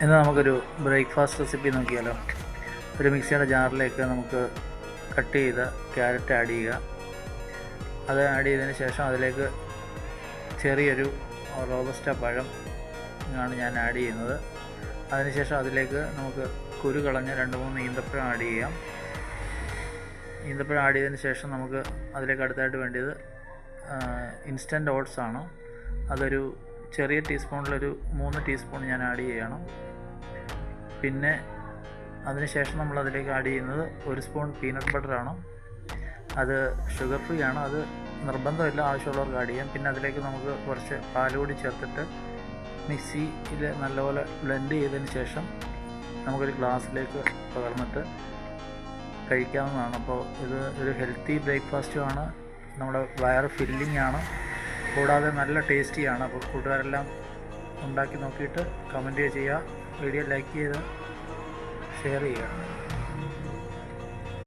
ഇന്ന് നമുക്കൊരു breakfast recipe നോക്കിയാലോ. ഒരു മിക്സിയുടെ ജാറിലേക്ക് നമുക്ക് കട്ട് ചെയ്ത ക്യാരറ്റ് ആഡ് ചെയ്യുക. അത് ആഡ് ചെയ്തതിന് ശേഷം അതിലേക്ക് ചെറിയൊരു റോബസ്റ്റ പഴം ആണ് ഞാൻ ആഡ് ചെയ്യുന്നത്. അതിനുശേഷം അതിലേക്ക് നമുക്ക് കുരു കളഞ്ഞ 2-3 ഈന്തപ്പഴം ആഡ് ചെയ്യാം. ഈന്തപ്പഴം ആഡ് ചെയ്തതിന് ശേഷം നമുക്ക് അതിലേക്ക് അടുത്തായിട്ട് വേണ്ടത് ഇൻസ്റ്റൻറ്റ് ഓട്സ് ആണ്. അതൊരു ചെറിയ ടീസ്പൂണിലൊരു 3 ടീസ്പൂൺ ഞാൻ ആഡ് ചെയ്യണം. പിന്നെ അതിനുശേഷം നമ്മൾ അതിലേക്ക് ആഡ് ചെയ്യുന്നത് 1 സ്പൂൺ പീനട്ട് ബട്ടറാണ്. അത് ഷുഗർ ഫ്രീ ആണ്, അത് നിർബന്ധമില്ല, ആവശ്യമുള്ളവർക്ക് ആഡ് ചെയ്യാം. പിന്നെ അതിലേക്ക് നമുക്ക് കുറച്ച് പാൽ കൂടി ചേർത്തിട്ട് മിക്സിയിൽ നല്ലപോലെ ബ്ലെൻഡ് ചെയ്തതിന് ശേഷം നമുക്കൊരു ഗ്ലാസ്സിലേക്ക് പകർന്നിട്ട് കഴിക്കാവുന്നതാണ്. അപ്പോൾ ഇത് ഒരു ഹെൽത്തി ബ്രേക്ക്ഫാസ്റ്റുമാണ്, നമ്മുടെ വയറ് ഫില്ലിംഗ് ആണ്, കൂടാതെ നല്ല ടേസ്റ്റിയാണ്. അപ്പോൾ കൂട്ടുകാരെല്ലാം ഉണ്ടാക്കി നോക്കിയിട്ട് കമൻറ്റ് ചെയ്യുക, വീഡിയോ ലൈക്ക് ചെയ്ത് ഷെയർ ചെയ്യുക.